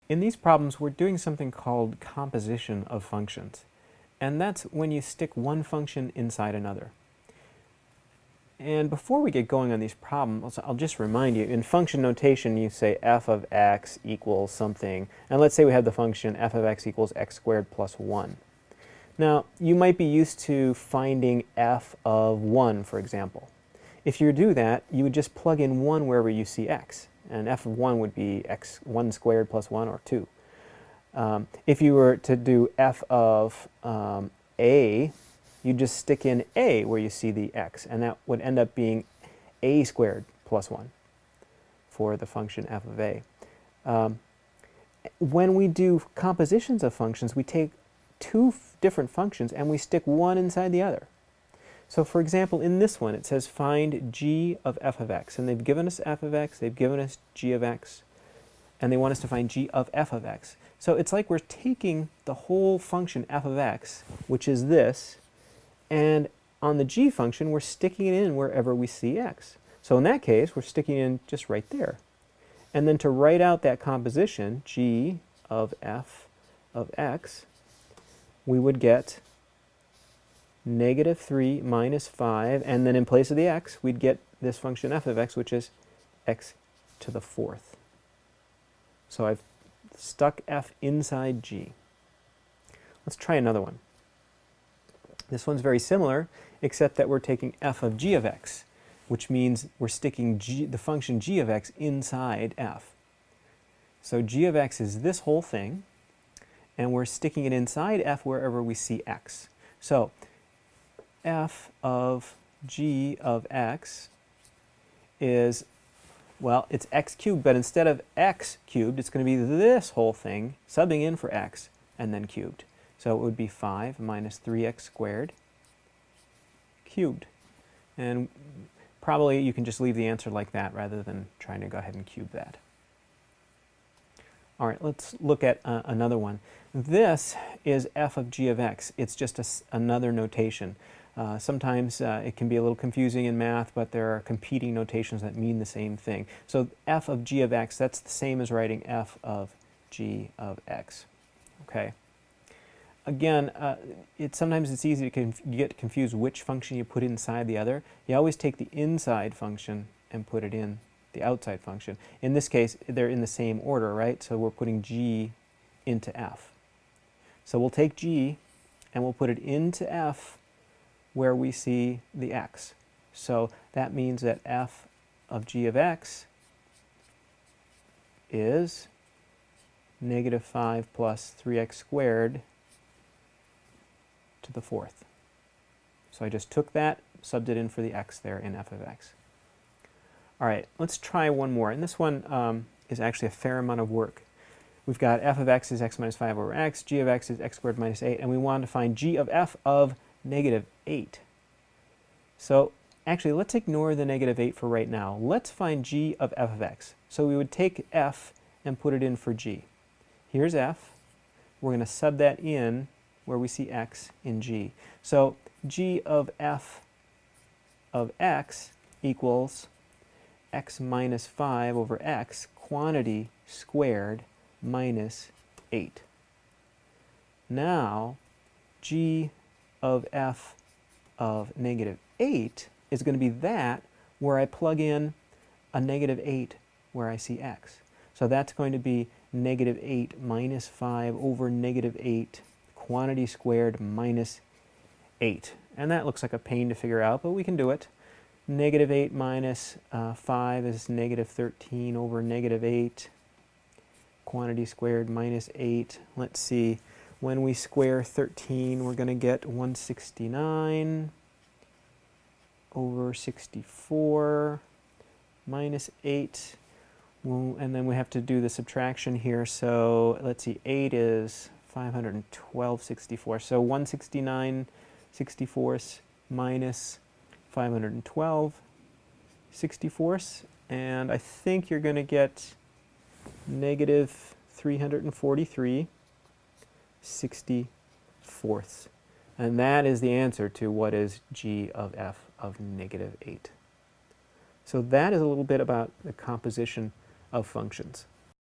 In these problems, we're doing something called composition of functions. And that's when you stick one function inside another. And before we get going on these problems, I'll just remind you, in function notation, you say f of x equals something. And let's say we have the function f of x equals x squared plus 1. Now, you might be used to finding f of 1, for example. If you do that, you would just plug in 1 wherever you see x. And f of 1 would be x 1 squared plus 1, or 2. If you were to do f of a, you just stick in a where you see the x, and that would end up being a squared plus 1 for the function f of a. When we do compositions of functions, we take two different functions and we stick one inside the other. So for example, in this one, it says find g of f of x, and they've given us f of x, they've given us g of x, and they want us to find g of f of x. So it's like we're taking the whole function f of x, which is this, and on the g function, we're sticking it in wherever we see x. So in that case, we're sticking it in just right there. And then to write out that composition, g of f of x, we would get negative 3 minus 5, and then in place of the x, we'd get this function f of x, which is x to the 4th. So I've stuck f inside g. Let's try another one. This one's very similar, except that we're taking f of g of x, which means we're sticking the function g of x inside f. So g of x is this whole thing, and we're sticking it inside f wherever we see x. So f of g of x is, well, it's x cubed, but instead of x cubed, it's going to be this whole thing, subbing in for x, and then cubed. So it would be 5 minus 3x squared cubed. And probably you can just leave the answer like that rather than trying to go ahead and cube that. All right, let's look at another one. This is f of g of x. It's just another notation. Sometimes it can be a little confusing in math, but there are competing notations that mean the same thing. So f of g of x, that's the same as writing f of g of x. Okay. Again, sometimes it's easy to get confused which function you put inside the other. You always take the inside function and put it in the outside function. In this case, they're in the same order, right? So we're putting g into f. So we'll take g and we'll put it into f where we see the x. So that means that f of g of x is negative 5 plus 3x squared to the 4th. So I just took that, subbed it in for the x there in f of x. All right, let's try one more. And this one is actually a fair amount of work. We've got f of x is x minus 5 over x, g of x is x squared minus 8, and we want to find g of f of negative 8. So actually, let's ignore the negative 8 for right now. Let's find g of f of x. So we would take f and put it in for g. Here's f. We're going to sub that in where we see x in g. So g of f of x equals x minus 5 over x, quantity squared, minus 8. Now, g of f of negative 8 is going to be that where I plug in a negative 8 where I see x. So that's going to be negative 8 minus 5 over negative 8, quantity squared, minus 8. And that looks like a pain to figure out, but we can do it. Negative 8 minus 5 is negative 13 over negative 8. Quantity squared minus 8. Let's see. When we square 13, we're going to get 169 over 64 minus 8. And then we have to do the subtraction here. So let's see. 8 is 512/64. So 169/64 minus 512/64, and I think you're going to get negative 343/64. And that is the answer to what is g of f of negative 8. So that is a little bit about the composition of functions.